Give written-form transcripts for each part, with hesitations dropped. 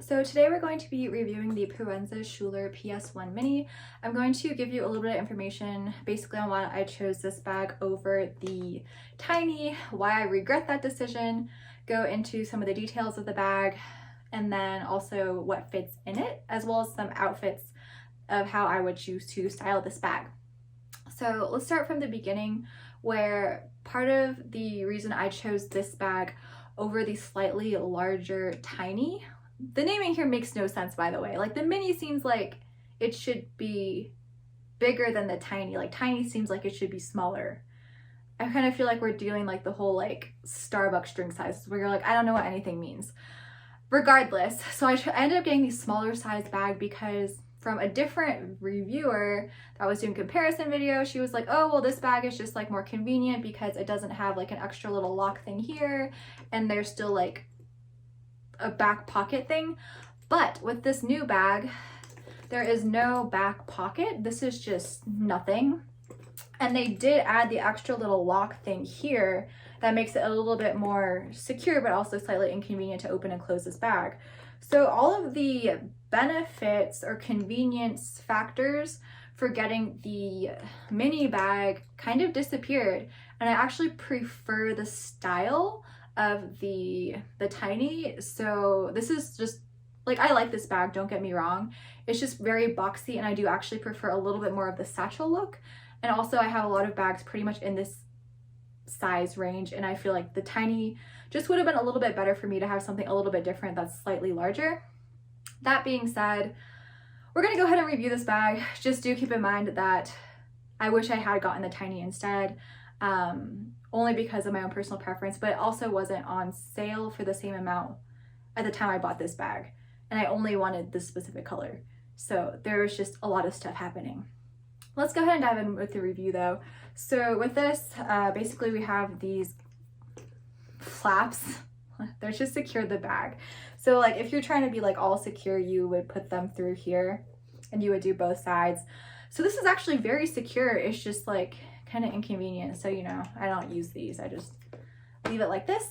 So today we're going to be reviewing the Proenza Schouler PS1 Mini. I'm going to give you a little bit of information basically on why I chose this bag over the Tiny, why I regret that decision, go into some of the details of the bag, and then also what fits in it, as well as some outfits of how I would choose to style this bag. So let's start from the beginning, where part of the reason I chose this bag over the slightly larger Tiny. The naming here makes no sense, by the way. Like, the Mini seems like it should be bigger than the Tiny. Like, Tiny seems like it should be smaller. I kind of feel like we're doing like the whole like Starbucks drink sizes where you're like, I don't know what anything means. Regardless, so I ended up getting the smaller size bag because from a different reviewer that was doing comparison video, she was like, oh, well, this bag is just like more convenient because it doesn't have like an extra little lock thing here, and there's still like a back pocket thing. But with this new bag, there is no back pocket. This is just nothing. And they did add the extra little lock thing here that makes it a little bit more secure, but also slightly inconvenient to open and close this bag. So all of the benefits or convenience factors for getting the mini bag kind of disappeared. And I actually prefer the style of the Tiny. So this is just like, I like this bag, don't get me wrong. It's just very boxy, and I do actually prefer a little bit more of the satchel look. And also I have a lot of bags pretty much in this size range, and I feel like the Tiny just would have been a little bit better for me to have something a little bit different that's slightly larger. That being said, we're gonna go ahead and review this bag. Just do keep in mind that I wish I had gotten the Tiny instead, only because of my own personal preference, but it also wasn't on sale for the same amount at the time I bought this bag, and I only wanted this specific color. So there was just a lot of stuff happening. Let's go ahead and dive in with the review though. So with this, basically we have these flaps. They're just secured the bag. So like if you're trying to be like all secure, you would put them through here and you would do both sides. So this is actually very secure. It's just like kind of inconvenient. So, you know, I don't use these. I just leave it like this.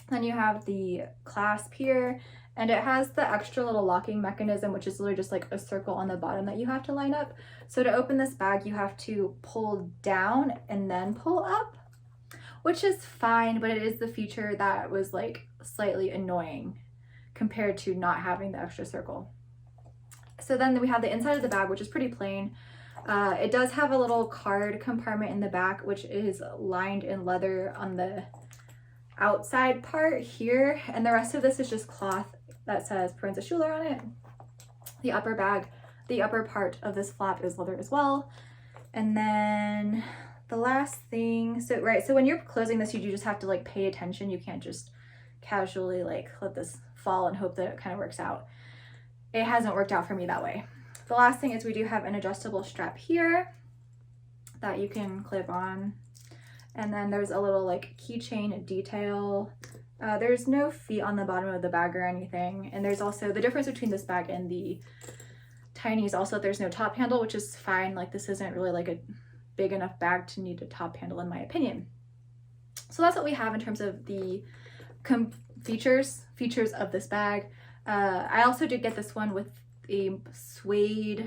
Then you have the clasp here, and it has the extra little locking mechanism, which is literally just like a circle on the bottom that you have to line up. So to open this bag, you have to pull down and then pull up, which is fine, but it is the feature that was like slightly annoying compared to not having the extra circle. So then we have the inside of the bag, which is pretty plain. It does have a little card compartment in the back, which is lined in leather on the outside part here, and the rest of this is just cloth that says Proenza Schouler on it. The upper part of this flap is leather as well. And then the last thing, so when you're closing this, you do just have to like pay attention. You can't just casually like let this fall and hope that it kind of works out. It hasn't worked out for me that way. The last thing is we do have an adjustable strap here that you can clip on. And then there's a little like keychain detail. There's no feet on the bottom of the bag or anything. And there's also the difference between this bag and the Tiny is also that there's no top handle, which is fine. Like, this isn't really like a big enough bag to need a top handle in my opinion. So that's what we have in terms of the features of this bag. I also did get this one with a suede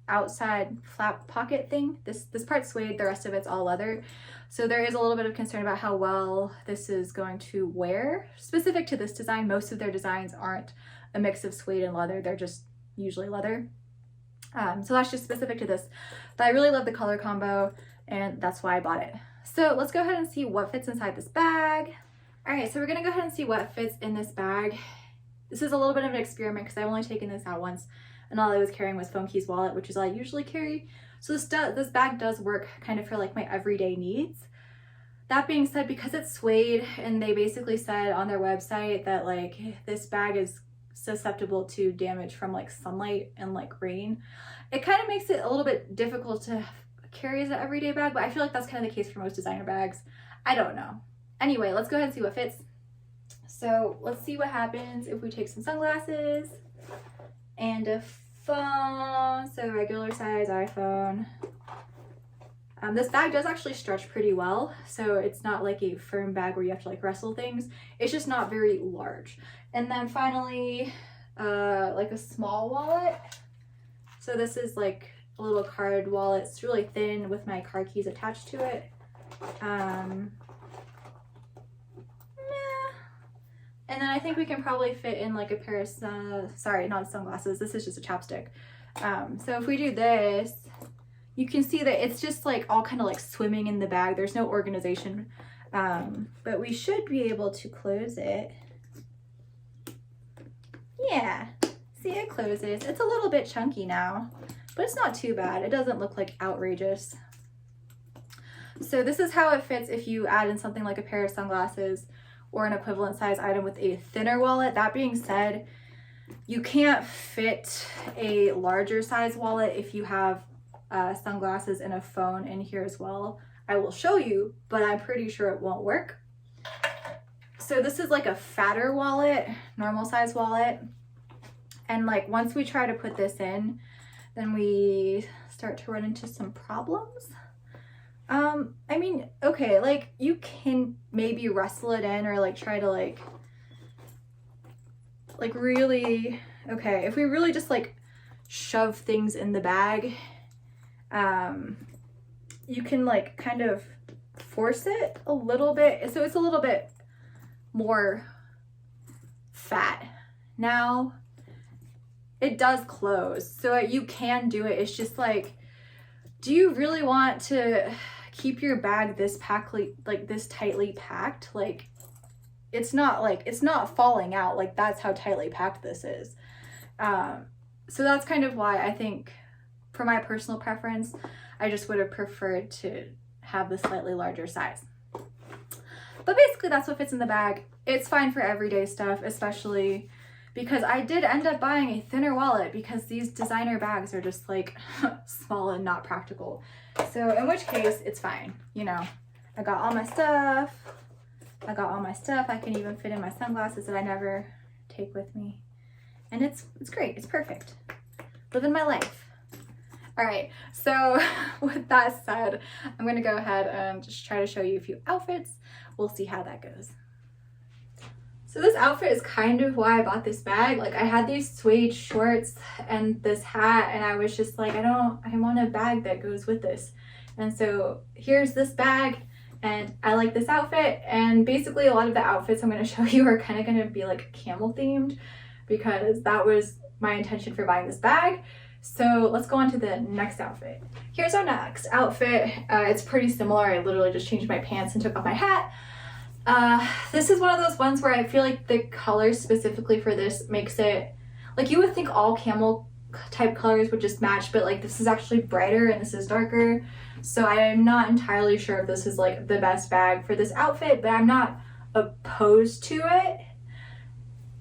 outside flap pocket thing. This part's suede, the rest of it's all leather. So there is a little bit of concern about how well this is going to wear. Specific to this design, most of their designs aren't a mix of suede and leather. They're just usually leather. So that's just specific to this. But I really love the color combo, and that's why I bought it. So let's go ahead and see what fits inside this bag. All right, so we're gonna go ahead and see what fits in this bag. This is a little bit of an experiment because I've only taken this out once, and all I was carrying was Phone Keys wallet, which is all I usually carry. So this bag does work kind of for like my everyday needs. That being said, because it's suede, and they basically said on their website that like this bag is susceptible to damage from like sunlight and like rain, it kind of makes it a little bit difficult to carry as an everyday bag, but I feel like that's kind of the case for most designer bags. I don't know. Anyway, let's go ahead and see what fits. So let's see what happens if we take some sunglasses and a phone, so regular size iPhone. This bag does actually stretch pretty well, so it's not like a firm bag where you have to like wrestle things. It's just not very large. And then finally, like a small wallet. So this is like a little card wallet. It's really thin with my car keys attached to it. And then I think we can probably fit in like a pair of, sorry, not sunglasses. This is just a chapstick. So if we do this, you can see that it's just like all kind of like swimming in the bag. There's no organization, but we should be able to close it. Yeah, see, it closes. It's a little bit chunky now, but it's not too bad. It doesn't look like outrageous. So this is how it fits if you add in something like a pair of sunglasses or an equivalent size item with a thinner wallet. That being said, you can't fit a larger size wallet if you have sunglasses and a phone in here as well. I will show you, but I'm pretty sure it won't work. So this is like a fatter wallet, normal size wallet. And like once we try to put this in, then we start to run into some problems. I mean, okay, like you can maybe wrestle it in or like try to like really, okay, if we really just like shove things in the bag, you can like kind of force it a little bit. So it's a little bit more fat. Now it does close, so you can do it. It's just like, do you really want to keep your bag this tightly packed? Like it's not falling out. Like that's how tightly packed this is. So that's kind of why I think, for my personal preference, I just would have preferred to have the slightly larger size. But basically that's what fits in the bag. It's fine for everyday stuff, especially because I did end up buying a thinner wallet because these designer bags are just like small and not practical. So in which case it's fine. You know, I got all my stuff. I can even fit in my sunglasses that I never take with me. And it's great. It's perfect. Living my life. All right, so with that said, I'm gonna go ahead and just try to show you a few outfits. We'll see how that goes. So this outfit is kind of why I bought this bag. Like I had these suede shorts and this hat, and I was just like, I want a bag that goes with this. And so here's this bag, and I like this outfit. And basically a lot of the outfits I'm gonna show you are kind of gonna be like camel themed, because that was my intention for buying this bag. So let's go on to the next outfit. Here's our next outfit. It's pretty similar. I literally just changed my pants and took off my hat. This is one of those ones where I feel like the color specifically for this makes it, like you would think all camel type colors would just match, but like this is actually brighter and this is darker. So I'm not entirely sure if this is like the best bag for this outfit, but I'm not opposed to it.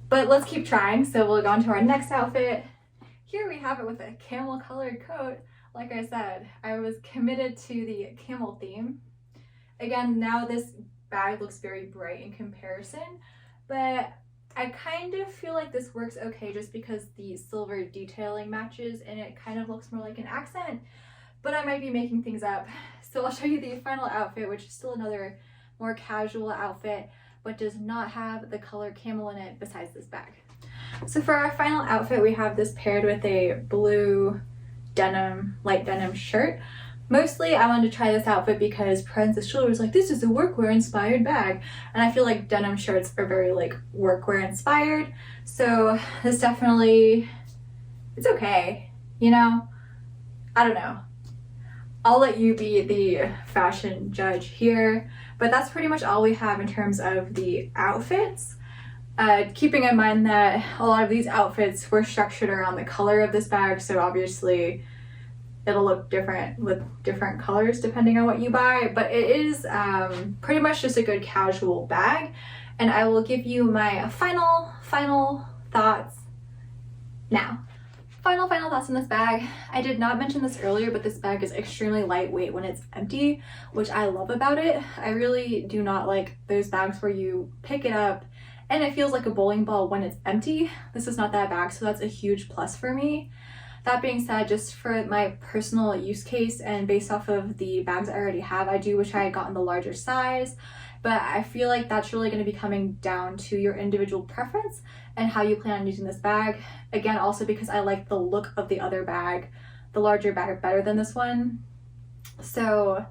But let's keep trying. So we'll go on to our next outfit. Here we have it with a camel colored coat. Like I said, I was committed to the camel theme. Again, now this bag looks very bright in comparison, but I kind of feel like this works okay just because the silver detailing matches and it kind of looks more like an accent, but I might be making things up. So I'll show you the final outfit, which is still another more casual outfit, but does not have the color camel in it besides this bag. So for our final outfit, we have this paired with a blue denim, light denim shirt. Mostly I wanted to try this outfit because Proenza Schouler was like, this is a workwear inspired bag. And I feel like denim shirts are very like workwear inspired. So this definitely, it's okay, you know? I don't know. I'll let you be the fashion judge here, but that's pretty much all we have in terms of the outfits. Keeping in mind that a lot of these outfits were structured around the color of this bag, so obviously it'll look different with different colors depending on what you buy, but it is pretty much just a good casual bag. And I will give you my final thoughts now. Final thoughts on this bag. I did not mention this earlier, but this bag is extremely lightweight when it's empty, which I love about it. I really do not like those bags where you pick it up and it feels like a bowling ball when it's empty. This is not that bag, so that's a huge plus for me. That being said, just for my personal use case and based off of the bags I already have, I do wish I had gotten the larger size, but I feel like that's really going to be coming down to your individual preference and how you plan on using this bag. Again, also because I like the look of the other bag, the larger bag, better than this one. So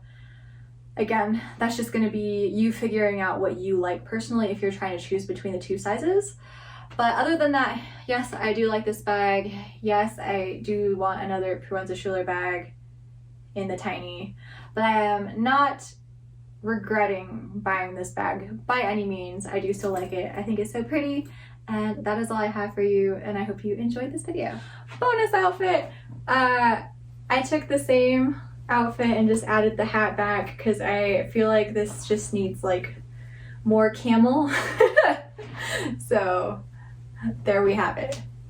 again, that's just going to be you figuring out what you like personally if you're trying to choose between the two sizes. But other than that, yes, I do like this bag. Yes, I do want another Proenza Schouler bag in the tiny, but I am not regretting buying this bag by any means. I do still like it. I think it's so pretty, and that is all I have for you, and I hope you enjoyed this video. Bonus outfit! I took the same outfit and just added the hat back because I feel like this just needs like more camel. So there we have it.